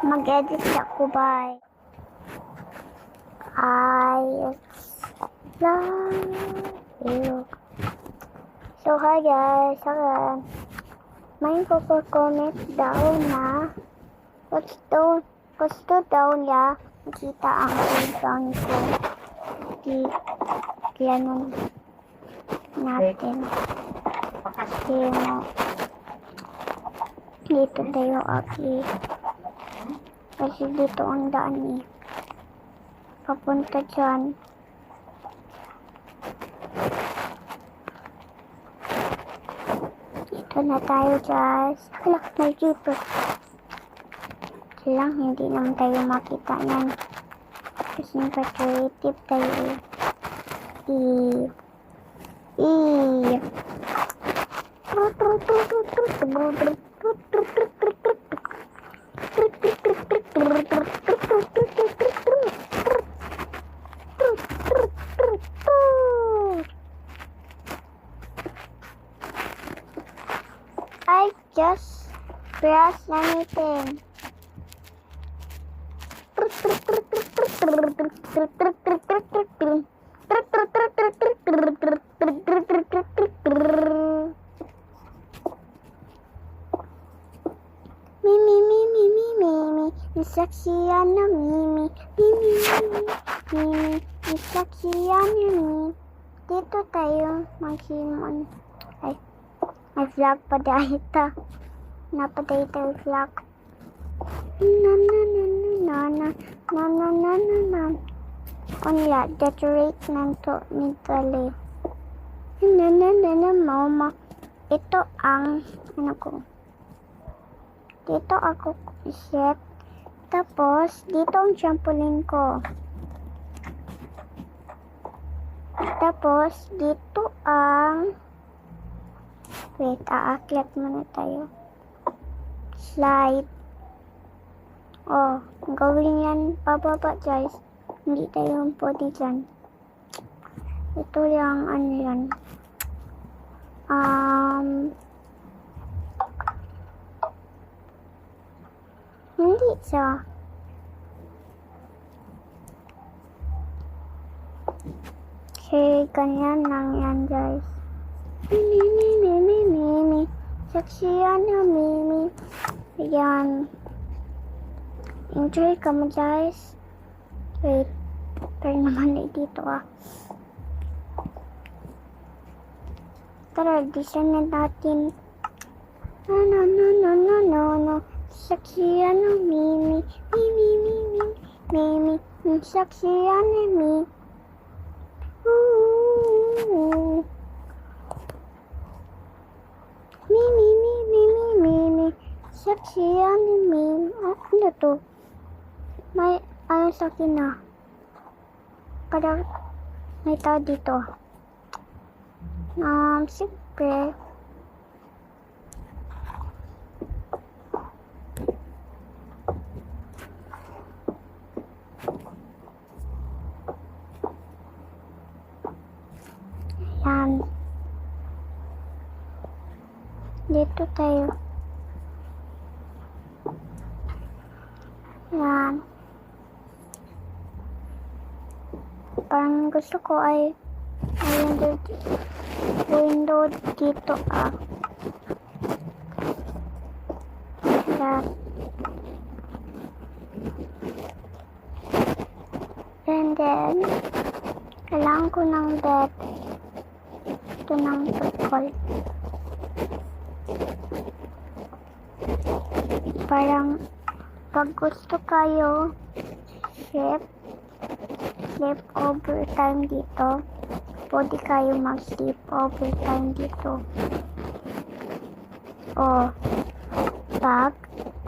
Mag-edit ako, bye. I love you. So, hi guys. May comment daw na gusto daw niya makita ang playground ko. Kaya nun natin. Kaya mo. Dito tayo, okay. Kasi dito ang daan eh. Papunta dyan. Dito na tayo, guys. Hala, may jeeper. Lang, hindi naman tayo makita yan. Kasi naka-creative tayo eh. I just press anything. Saksiyan na Mimi, saksiyan na Mimi. Dito tayo magsimon. Ay, may vlog pa dahil ito. Napaday tayo vlog. Onla, decorate nanto ni Dali. Mama. Ito ang, dito ako set. Tapos, dito ang trampoline ko. Tapos, dito ang... Wait, aakyat muna tayo. Slide. Oh, gawin yan pababa, guys. Hindi tayo pwede dyan. Ito yung ano yan. Hindi siya. Okay, ganyan lang yan, guys. Mimi. Saksiyan na Mimi. Ayan. Enjoy ka mo, guys. Wait. Pero naman dito ah. Tara, design na natin. No. Saksiyan na Mimi. Mimi. Saksiyan na Mimi. Mimi. Saksiyan na Mimi. Ano to? May ano sa akin na. Kada may tao dito. Siyempre. Yan. Dito tayo. Yan. Parang gusto ko ay window dito ah. Yan. And then, kailangan ko ng bed. Ito ng tukol. Parang pag gusto kayo sleep overtime dito, pwede kayo mag-sleep overtime dito. O pag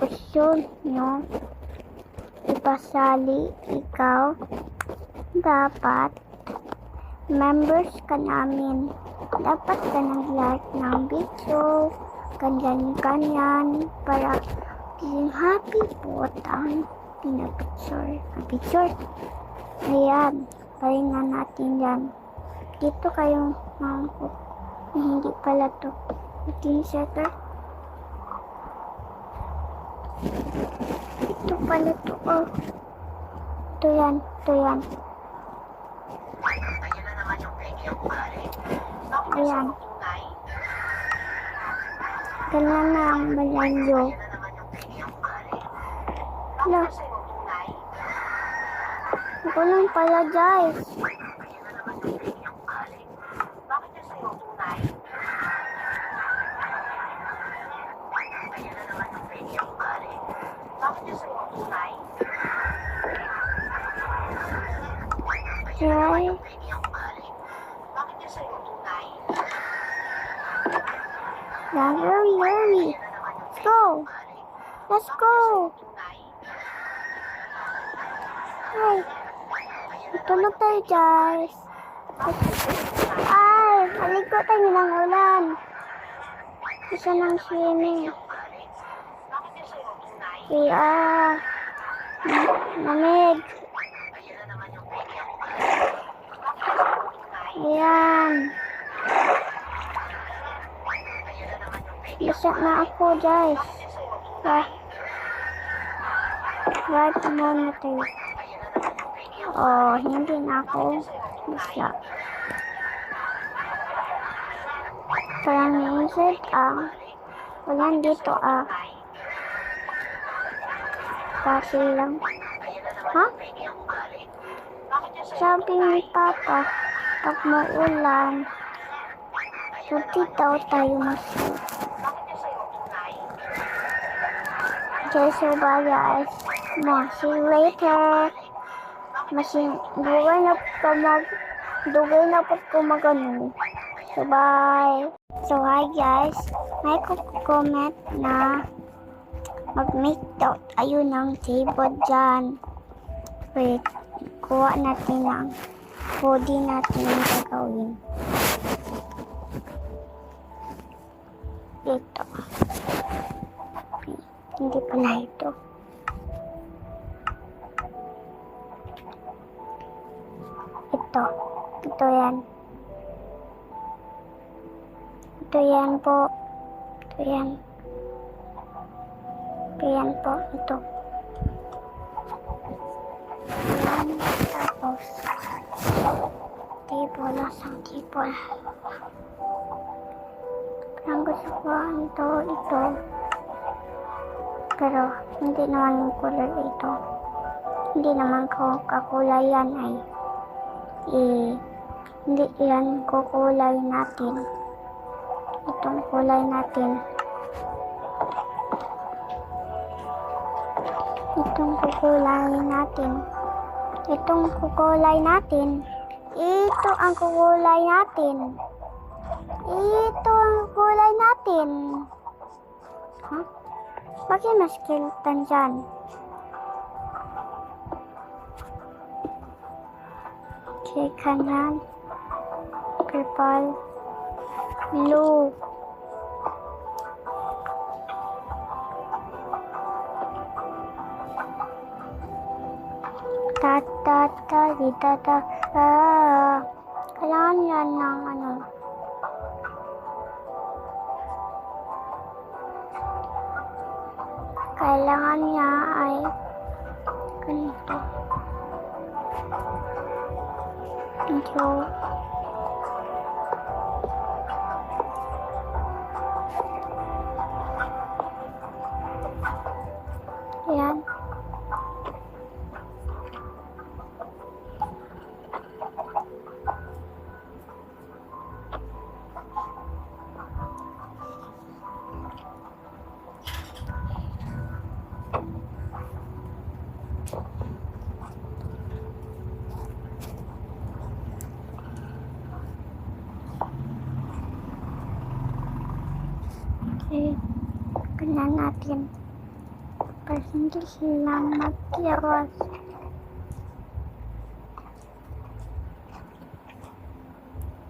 gusto nyo ipasali ikaw, dapat members ka namin. Dapat ka nag-like ng video, ganyan para happy po ang picture. Ayan, pahinga natin yan. Dito kayong mangkok. Hindi pala to. Ito yung setter. Ito pa ano to? Oh. Ito yan. Ito yan. Ayan. Ganyan na ang malayo. Hala. Ako lang pala, guys. Okay. Now, hurry, hurry. Let's go. Let's go. Ay. Tulog tayo, guys. Ay, haligo tayo ng ulan. Isa ng swimming. Kaya, lamig. Ayan. Isa na ako, guys. Right muna tayo. Oh, hindi na ako bisa. Parang naisip walang dito kasi lang. Ha? Sabi ni Papa, pag maulan, hindi daw tayo masin. Okay, so bye guys. See you later. Dugay na po kumagano. So bye. So hi guys. May comment na mag-make daw tayo ng table dyan. Wait. Kuha natin ang hoodie natin yung gagawin. Ito. Hindi pala ito. Ito yan. Ito yan po. Ito yan. Ito yan po. Ito. Yan. Tapos, table. Lasang table. Parang gusto ko ito. Pero, hindi naman yung color ito. Hindi naman kakulay yan ay. Hindi yan kukulay natin. Itong kulay natin. Itong kukulay natin. Itong kukulay natin. Ito ang kukulay natin. Ito ang kukulay natin. Huh? Bakit mas skeleton dyan? Okay, kanan. Purple. Blue. Kailangan yan ng ano. Kailangan niya ay ganito. Ito. Ayan. Okay. Ganyan natin. Para hindi sila magkiawas.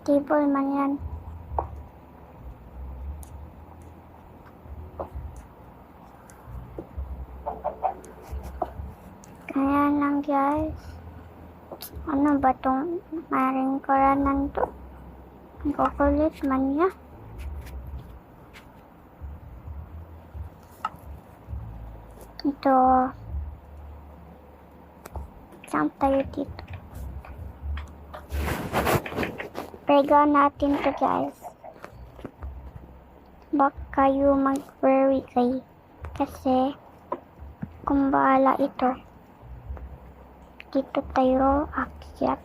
Table man yan. Kaya lang guys. Ano ba itong maring koranan to? Ang kukulit man niya. Ito. Exam tayo dito. Prega natin to guys. Baka kayo mag-worry kayo. Kasi kung bahala ito. Dito tayo akyat.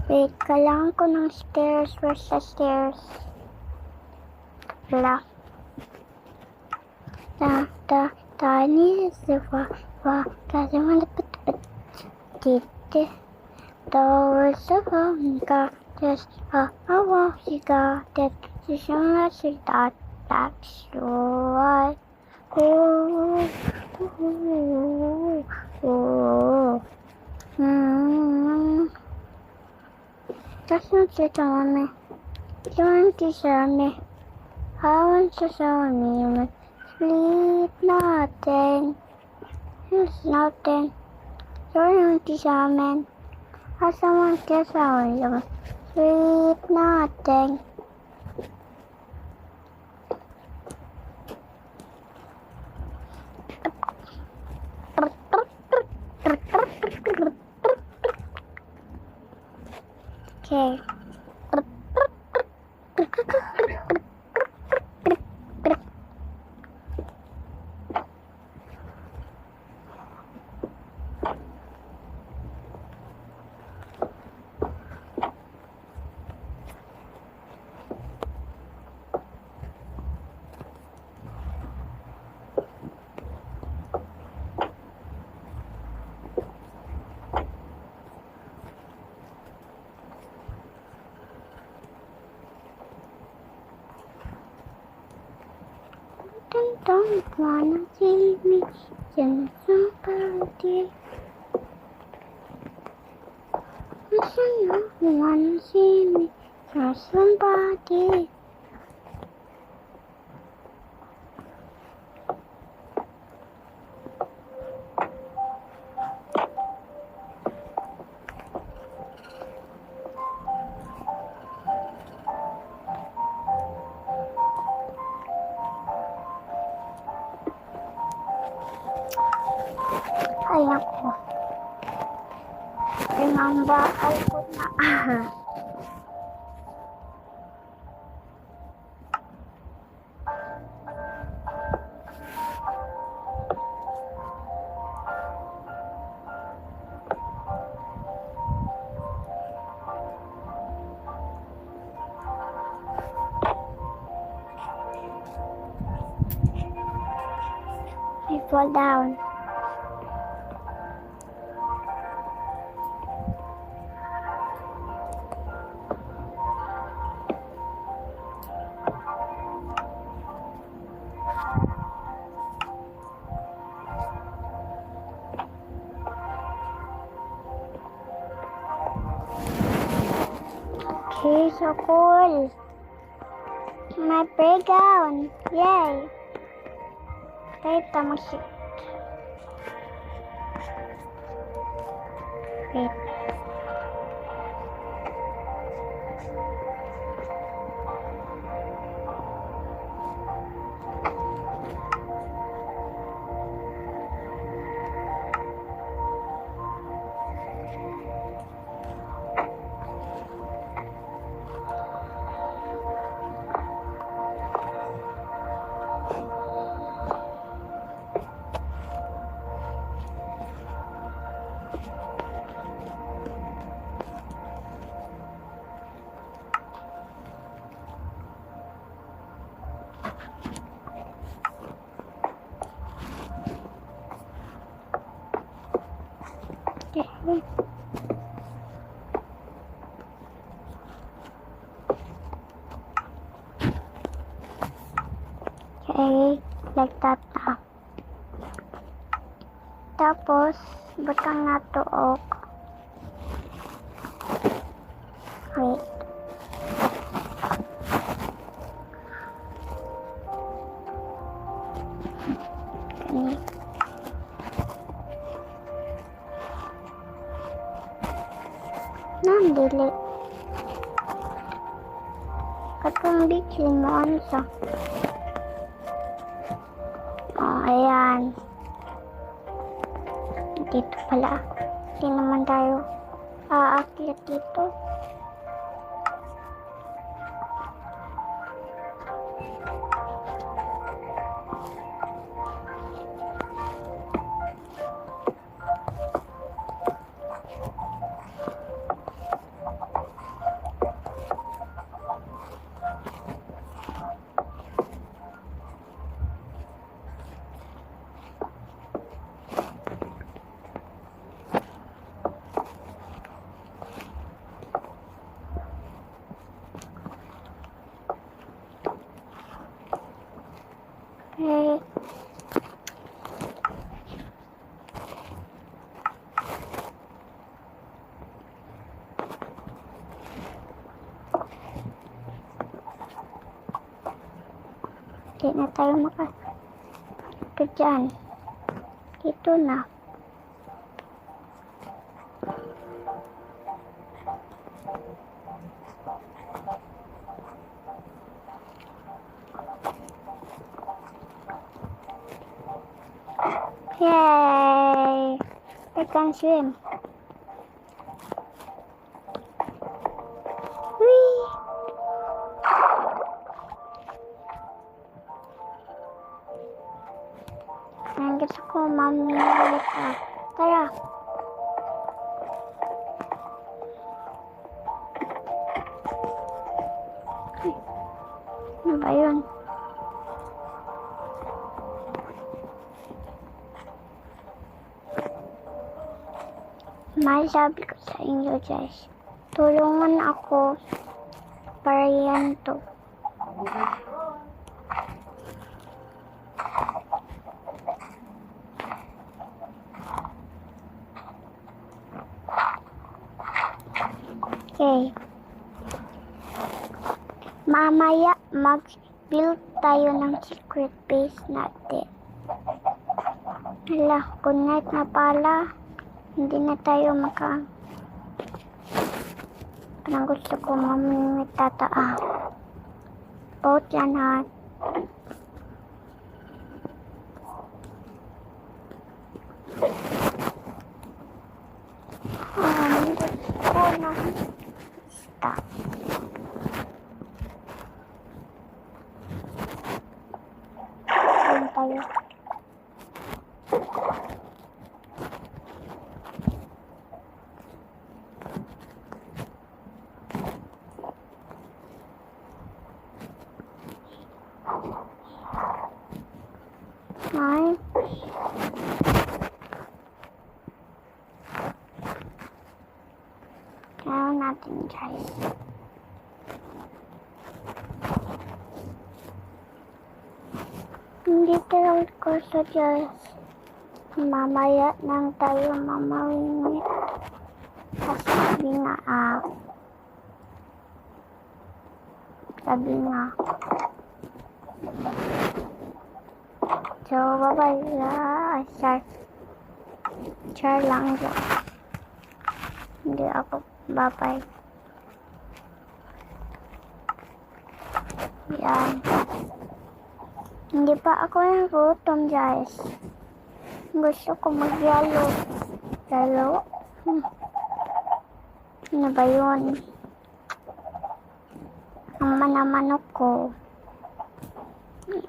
Wait, kailangan ko ng stairs. Where's the stairs? Wala. Tani siwa kasi malapit dito. Tawag sa ka just awa siga that sisama sila taksuay. That's not the time. Don't tell me. I want to show me. Sleep nothing. It's nothing. Don't tell me. I someone gets on you. Sleep nothing. Okay. Don't wanna see me in somebody. I don't wanna see me in somebody. Ay, ako. Pinambakal ko na. I fall down. Okay, so cool. My playground. Yay. Wait, mag-shit. Wait. Okay. Okay, like that na. Tapos, butang na tuok. Wait. Okay. Nandili. Katong bikin mo ano sa? Oh, ayan. dito pala. Hindi naman tayo aakyat dito. Okay. Hindi na tayo ito dyan. Dito na. Yay! I can swim. Whee! Ang gusto ko mamili pa. Tara. Ay, ano ba yun? May sabi ko sa inyo guys, tulungan ako para yan to. Okay. Mamaya mag-build tayo ng secret base natin. Hala, good night na pala. Hindi na tayo parang gusto ko mamimit tataan. Boat yan ha. Gusto ko na stop. Ayan tayo. Ay. Kaya natin guys. Hindi talaga ko sa Diyos. Mamaya nang tayo mamawingit. Kasi sabi nga. So, bye-bye. Char lang dyan. Hindi ako bye-bye. Yan. Hindi pa ako nagutom, guys. Gusto ko mag-yalo. Yalo? Ano ba yun? Ang manamanok ko.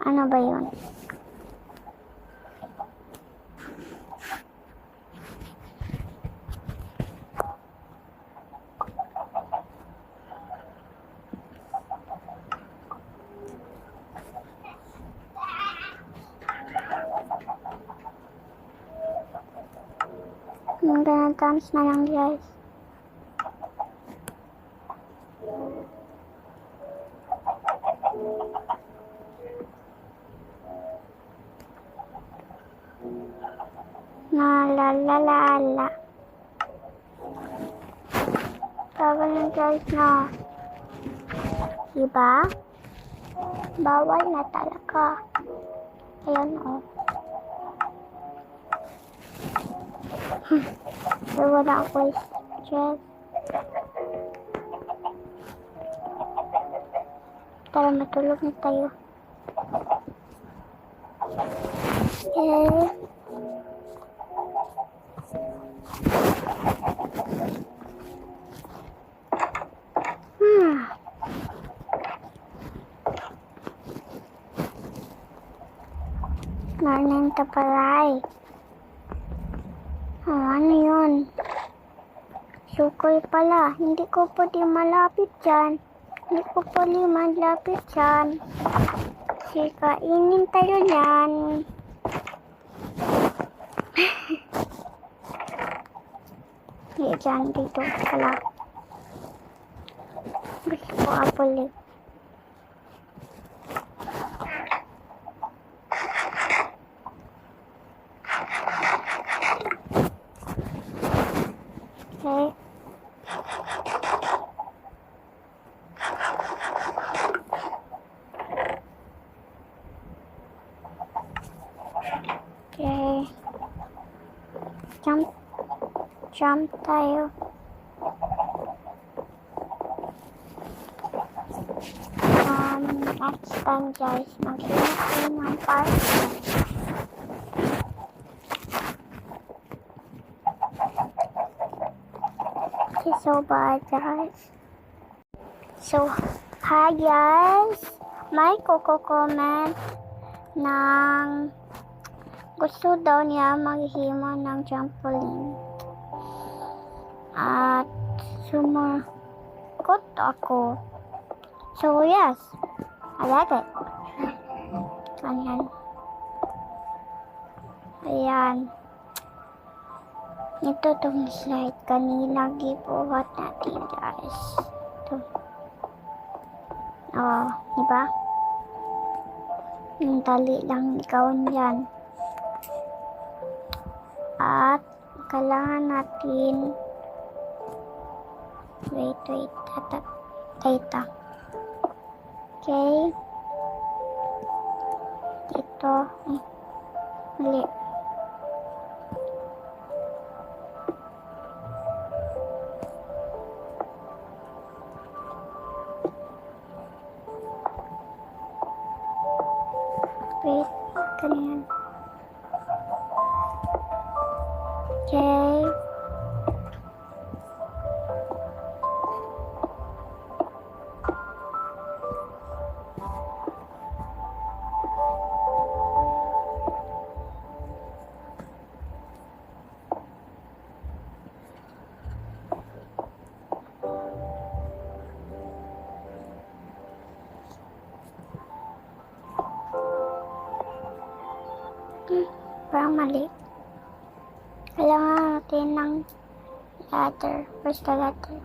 Ano ba yun? Dance na lang guys. La. Bawal na guys na. Diba? Bawal na talaga. Ayan o. So, wala ako stress. Tara, matulog na tayo. Okay. punta palay. Ano yun? Sukol pala. Hindi ko pwede malapit dyan. Hindi ko pwede malapit dyan. Kasi kainin tayo dyan. Hindi dyan, dito pala. Gusto ko apple eh. Okay. Okay. Jump tayo. Next time guys, mag-ingat tayo ng park. Okay, so bye guys. So, hi guys. May comment ng gusto daw niya maghimo ng trampoline. At sumagot ako. So yes, I like it. Ganyan. Ayan. Ito tong slide. Kanina gibuhat natin guys. Ito. Oh, diba? Yung tali lang ikaw yan. At kailangan natin wait, data. Okay. Dito. Mali. Wait, ganyan. Okay. Parang mali. Kailangan natin ng letter. First the letter.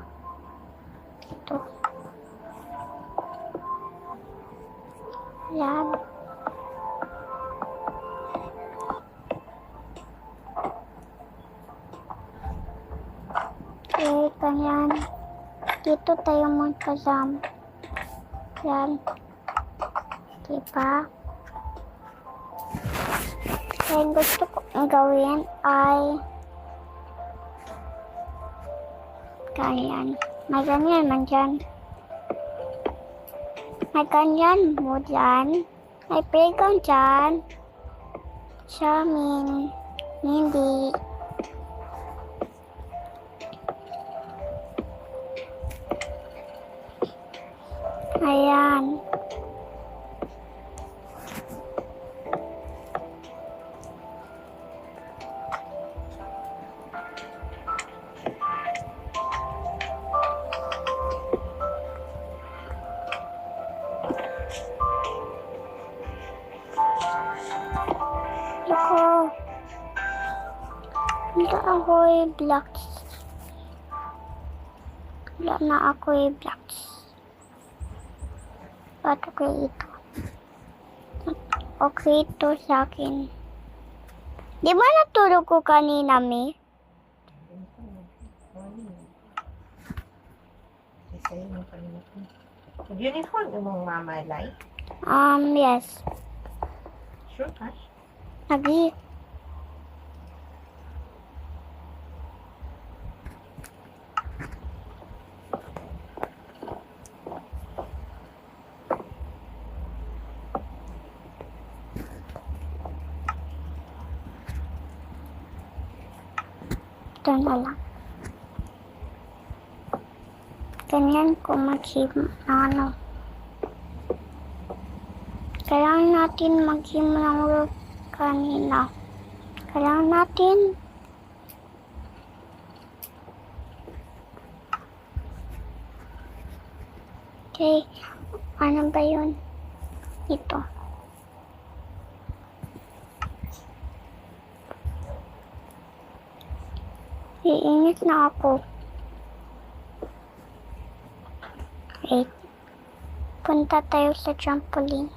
Ito. Ayan. Okay, ganyan. Dito tayo magka-jump. Ayan. Diba? Kaya gusto kong gawin ay ganyan. May ganyan man dyan. May ganyan mo dyan. May playground dyan. Sa amin. Hindi. Ayan. Wala ako'y blocks. Wala na ako'y blocks. Ba't okay ito? Okay ito sa akin. Di ba natulog ko kanina, May? Uniform imong mama like? Yes. Sure ka? Lagi. Ito na lang. Ganyan ko mag-him ano. Kailangan natin mag-him ng kanina. Kailangan natin okay, ano ba yun? Ito. Iinit na ako. Wait. Punta tayo sa trampoline.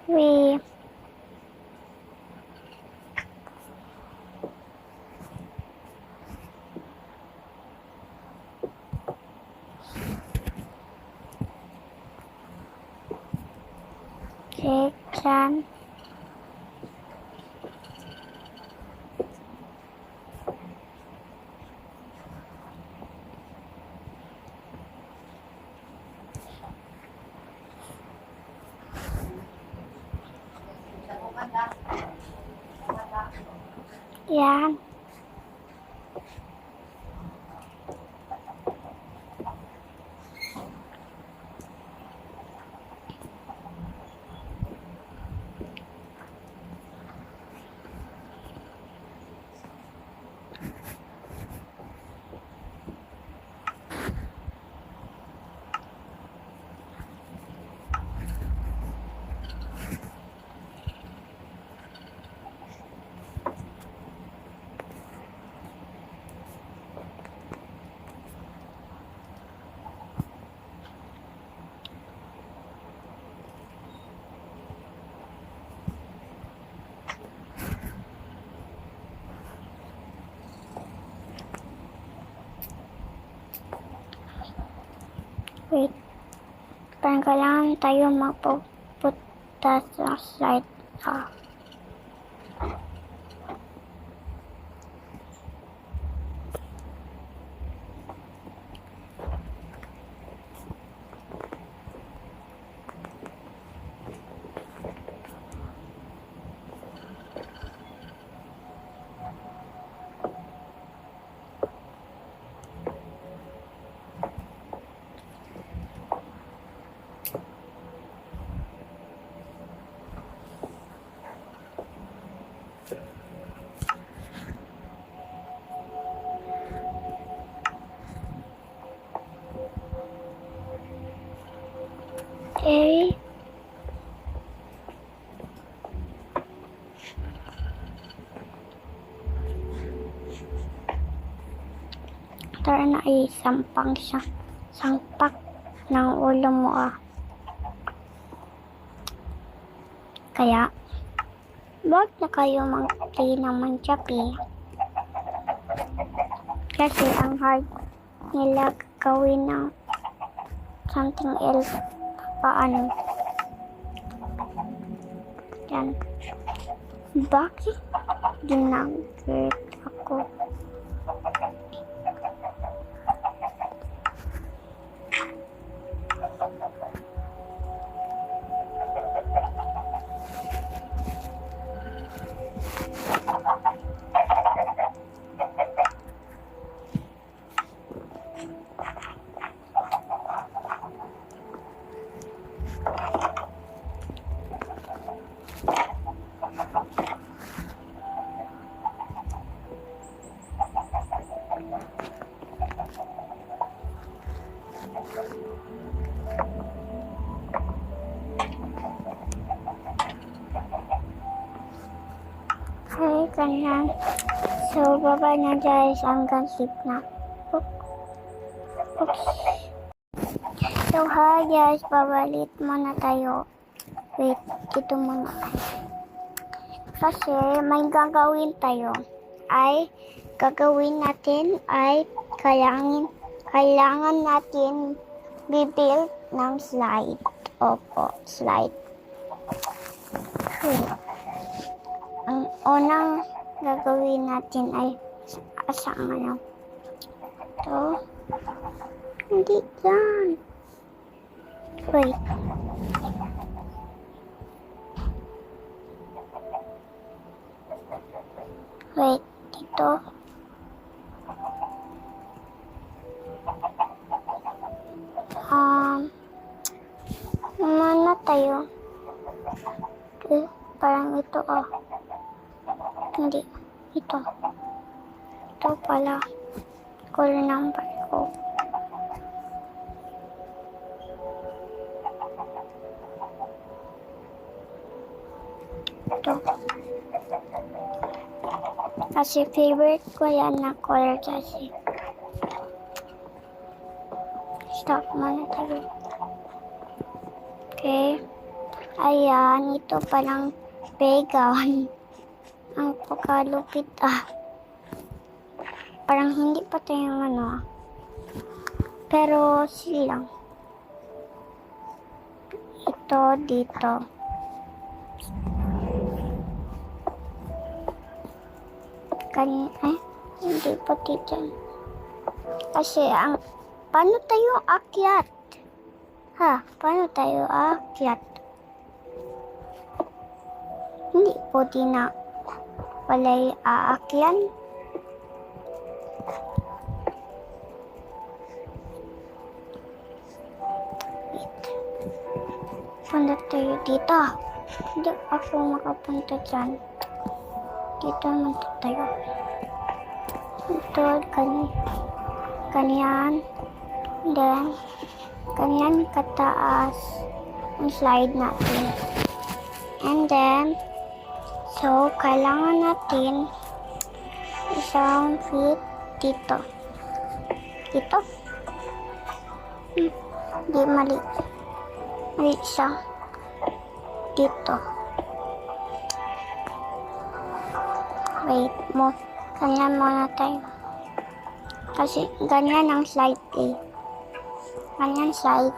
Wait. Dyan. Yan. Wait. Parang kailangan tayo magpupunta sa slide. Okay. Tara na sampak ng ulo mo Kaya, wag na kayo mag-play ng manchapi. Kasi ang hard nila gawin ng something else. Paano? Yan. Bakit ginagit ako? Okay, ganyan. So, baba na guys hanggang sleep na. Oops. So, hi guys, babalit muna tayo. Wait, dito muna. Kasi, may gagawin tayo. Gagawin natin ay kailangan natin bibuild ng slide. Opo, slide. Wait. Ang unang gagawin natin ay asang ito. Hindi yan. Wait. Wait, dito. tayo. Parang ito, oh. Hindi. Ito. Ito pala. Color number ko. Ito. Kasi favorite ko yan na color kasi. Stop muna tayo. Okay. Ayan, ito palang background. Ang pagkalupit Parang hindi pa tayong Pero silang. Ito dito. Hindi pati dyan. Kasi paano tayo akyat? Paano tayo akyat? Hindi po na walay aakyan. Punta tayo dito. Hindi ako makapunta dyan. Dito naman tayo. Ito, ganyan. Then, ganyan kataas ang slide natin. And then, so, kailangan natin isang feet dito. Dito? Di mali. Mali siya. Dito. Wait mo. Ganyan muna tayo. Kasi ganyan ang slide Ganyan slide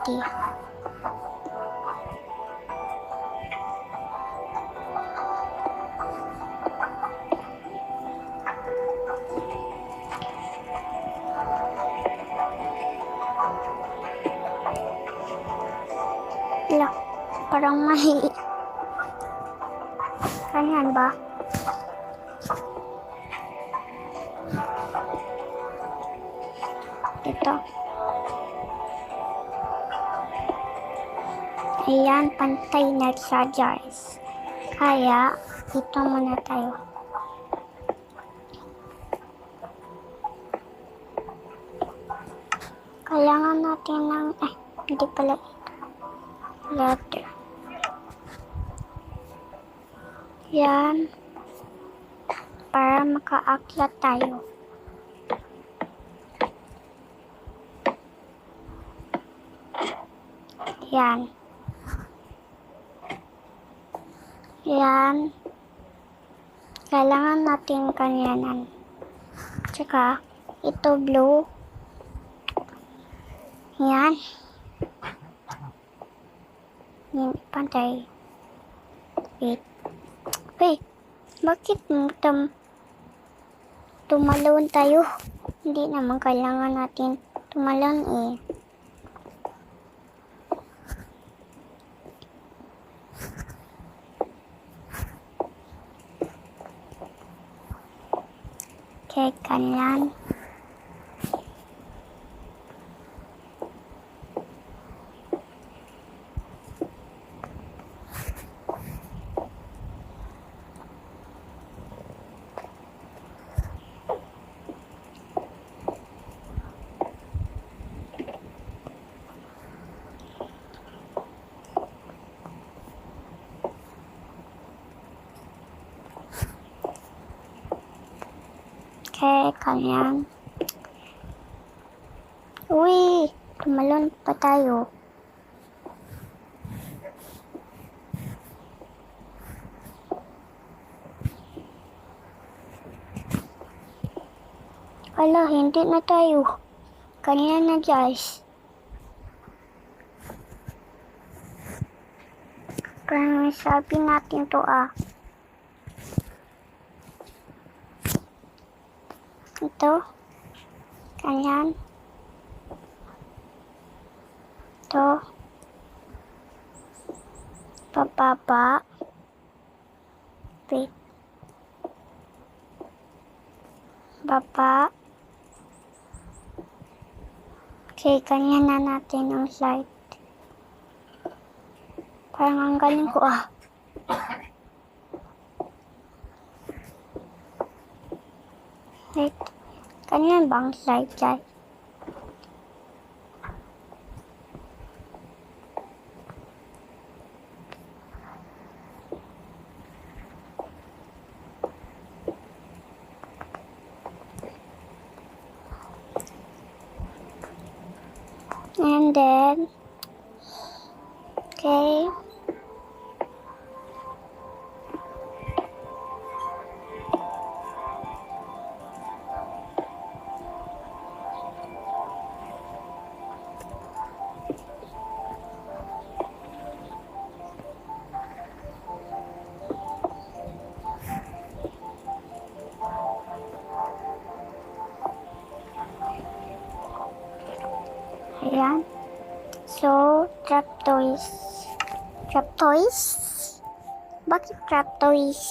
Parang mali. Ganyan ba? Ito. Ayan, pantay na siya, guys. Kaya, ito muna tayo. Kailangan natin ng, hindi pala ito. Letter. Yan. Para makaakyat tayo. Yan. Yan. Kailangan natin kanyanan. Tsaka, ito blue. Yan. Yan, pantay. Wait. Bakit tumalon tayo? Hindi naman kailangan natin tumalon Okay, ganyan. Okay, ganyan. Uy, tumalon pa tayo. Ala, hindi na tayo. Ganyan na, guys. Kaya sabi natin to Ito. Ganyan. Ito. Pababa. Wait. Baba. Okay, ganyan na natin ang slide. Parang ang galing ko ah. Wait, kanina bang slide dyan? And then, okay. Ayan. So, trap toys. Trap toys? Bakit trap toys?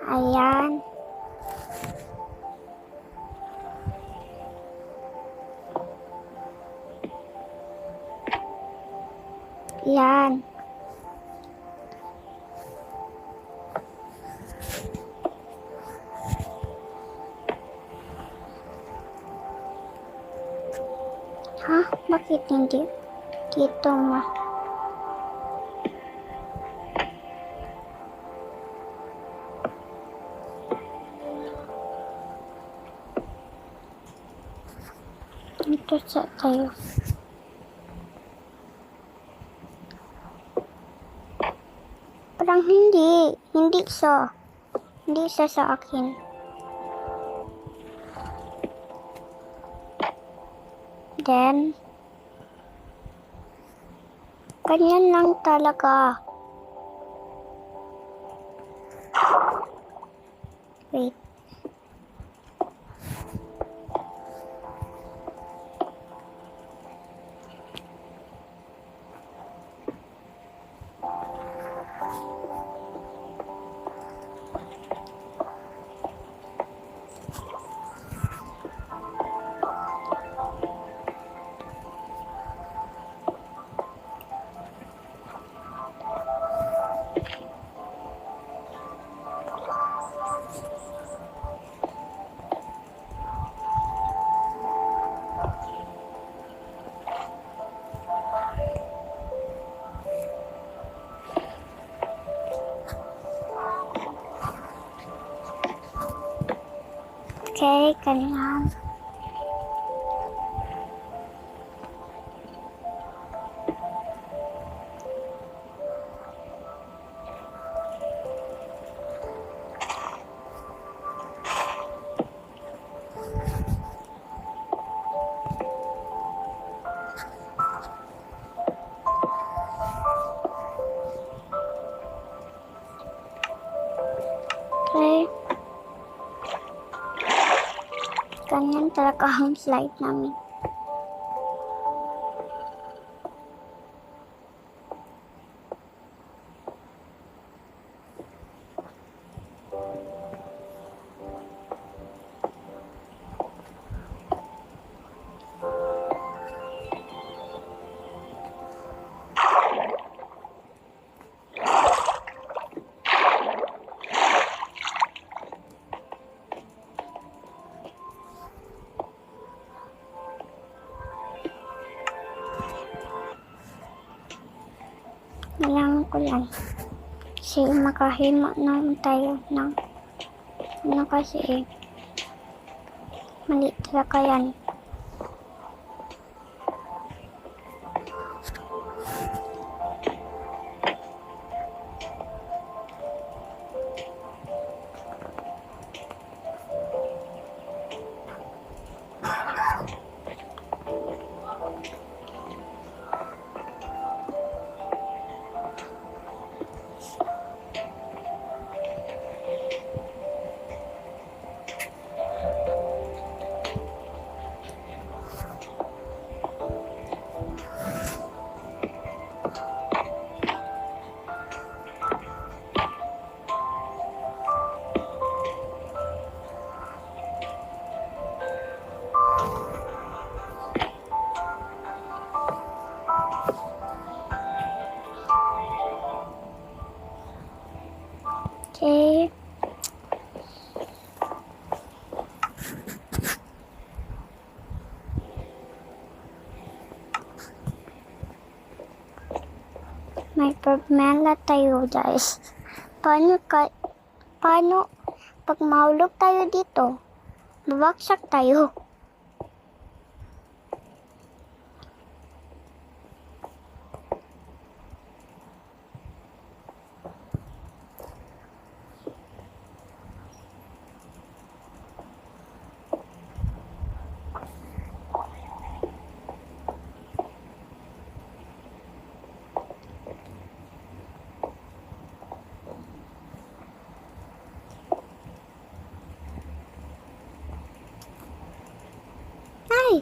Ayan. Ayan. Ha? Bakit hindi? Dito ma. Dito sa tayo. Parang hindi. Hindi siya. Hindi siya sa akin. Then, ganyan lang talaga. Wait. Okay, ganyan. Okay. Ganyan talaga ang slide namin. Kailangan ko lang. Kasi makahima naman tayo ng ano kasi mali talaga yan. May problema tayo, guys. Paano pag mahulog tayo dito? Babaksak tayo. Ay!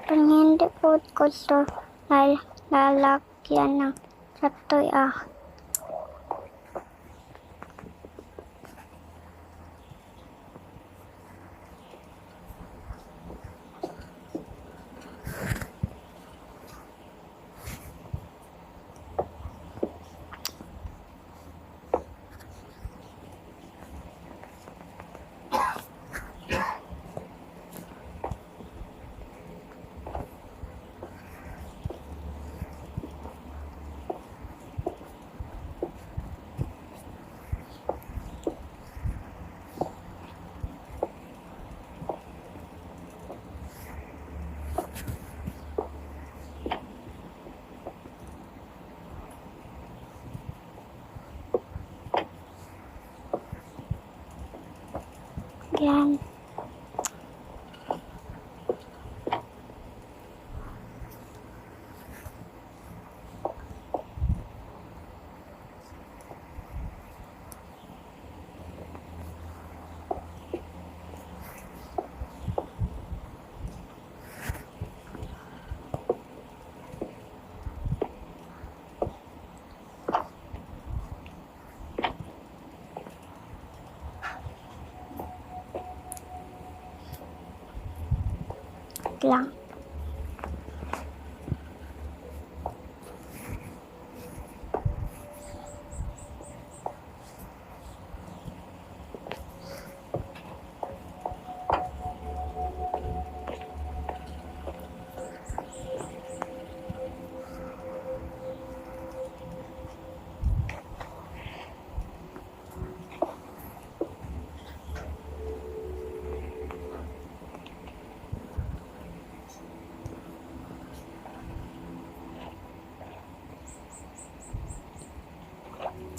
Kung hindi po ko ito lalagyan ng satoy Yan. Lang.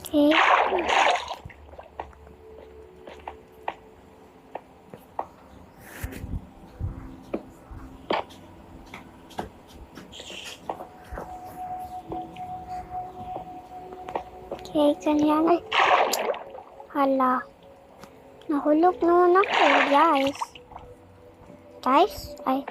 Okay. Okay, ganyan ay. Hala. Nahulog naman ako, guys. Guys? Ay.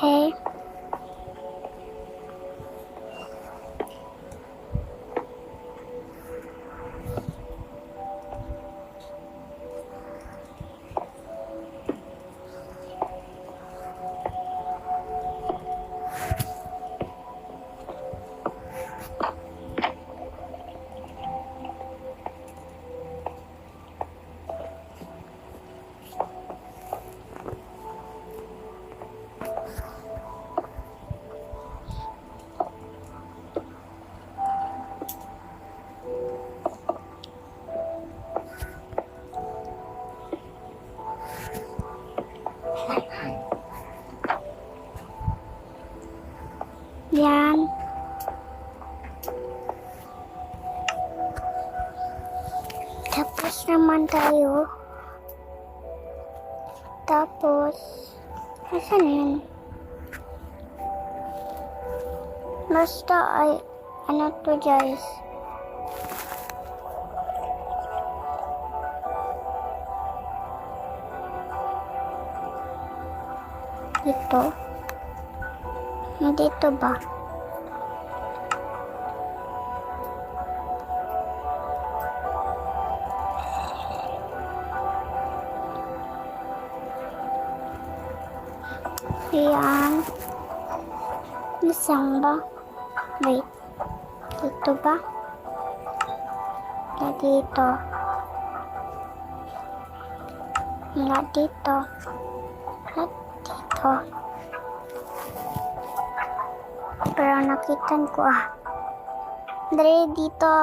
Okay. Yan. Tapos naman tayo. Tapos, asan yun? Basta ay, ano to guys? Dito. Dito ba? Ayan. Nasaan ba? Wait. Dito ba? Wala dito. Wala dito. Wala dito. Pero nakitan ko Dre, dito.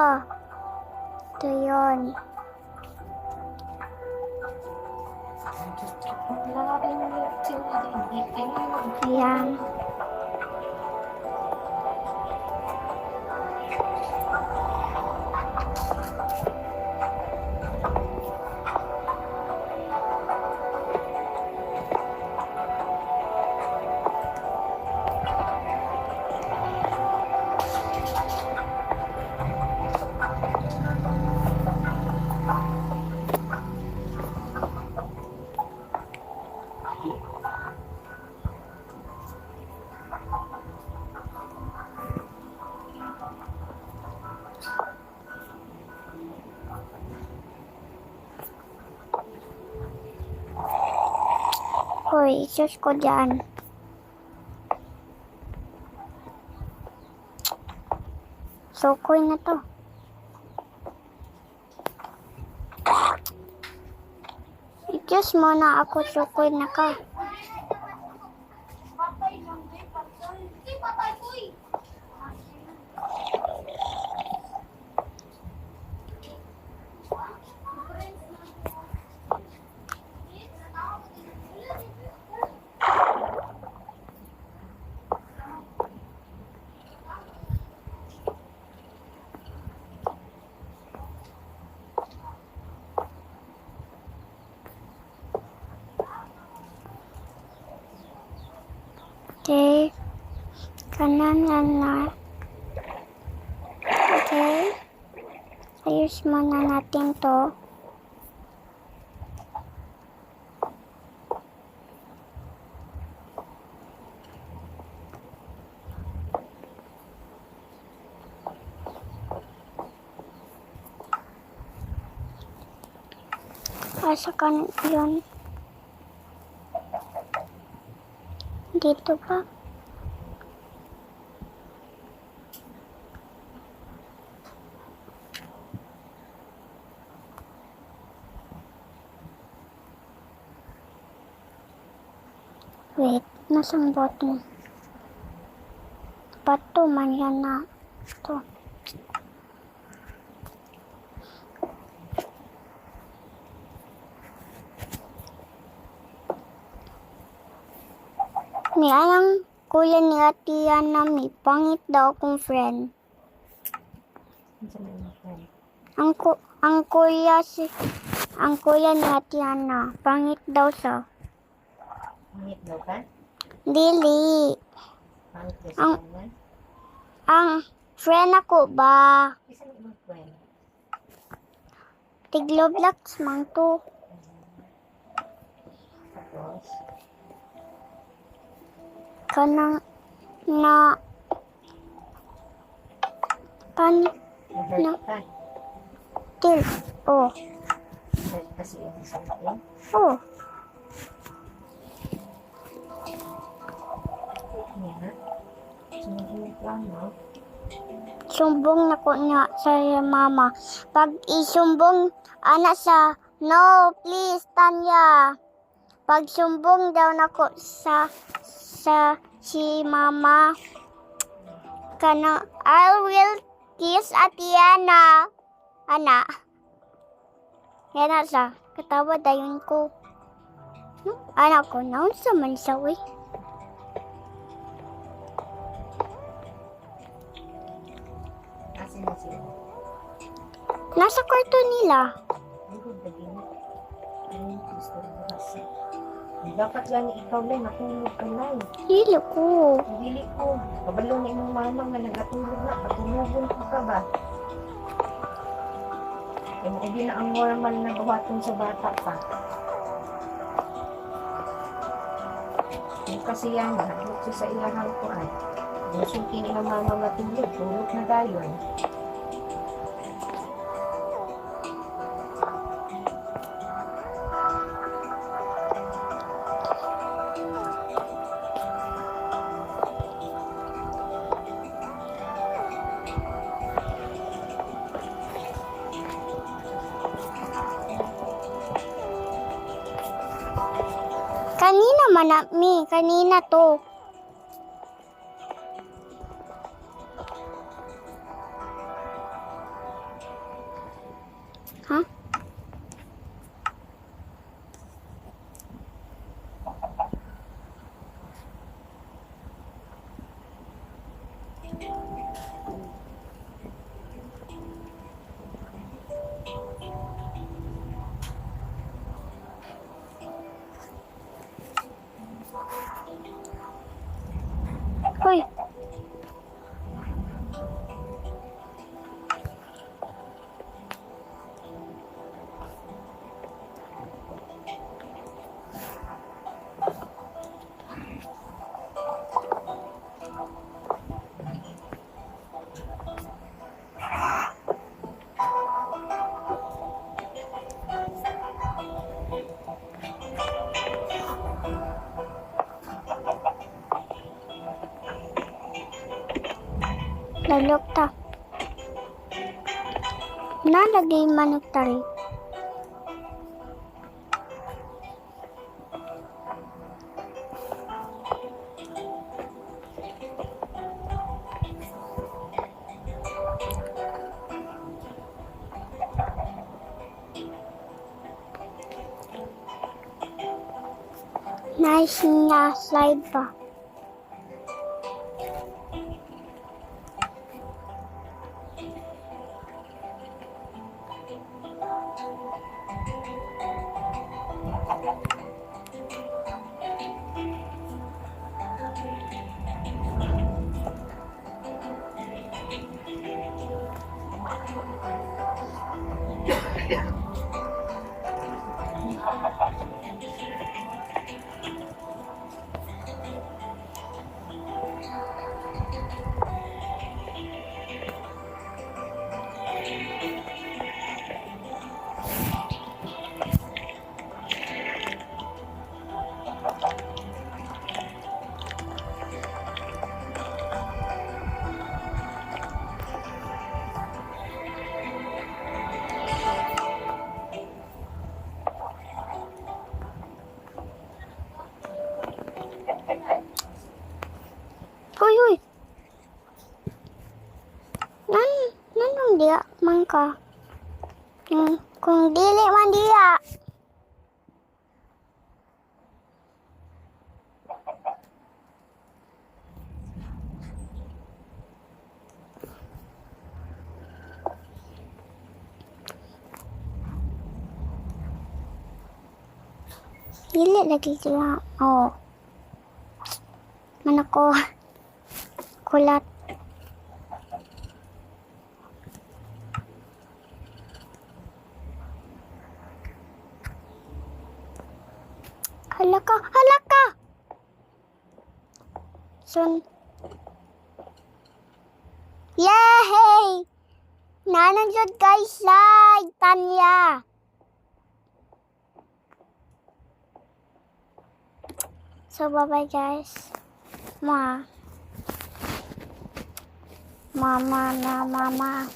Ito yun. Ayan. Hoy, isus ko dyan. Sukoy na to. Isus mo na ako, sukoy na ka. Okay. Kanan na. Okay. Ayos muna natin to. Asa kan yun? Dito pa. Wait, nasang button? Pato man yan na. Ito. Ni ang kuya ni Ate Ana, may pangit daw akong friend. Ang kuya ni Ate Ana, pangit daw siya. Pangit daw ka? Dili. Pangit daw Ang- sa kanya? Ang friend ako ba? Isang ibang friend. Tigloblax man to. Tapos, Kanang na nag-hurt No. ka. til. Oh. Hurt kasi yung something. Oh. Yan. Sumagimik lang, no? Sumbong na ko niya sa mama. Pag isumbong ana sa no, please Tanya. Pag sumbong daw nako sa si mama kana I will kiss Atiana. Ana. Yan sa katawa dayon ko. Anak ko naon sa man siya we. Asin na sila. Nasa kwarto nila. Ang good na din. Ang gusto mo kasi. Dapat lang ikaw lang natulog ka na. Dili ko. Dili ko. Kabalo na imong mama nga nagatulog na. Patulugon ko ka ba? Kaya mo na ang normal na buhaton sa bata pa. kasi yan, nahulog siya sa ilahang kuan. Musukin na mama matulog, tulog na dayon. Kanina manami, kanina to. Ha? Hoy. Lalok ta. Nalagay manok tari. Nice nga slide pa. Hoy, hoy. Nanong dia man ka? Kung dili man dia. Dili lagi sila. Oh. Manako. Kulat. Halaka, halaka. Son. Yay! Nanang jud guys slide Tanya. So bye-bye guys. Mama na mama.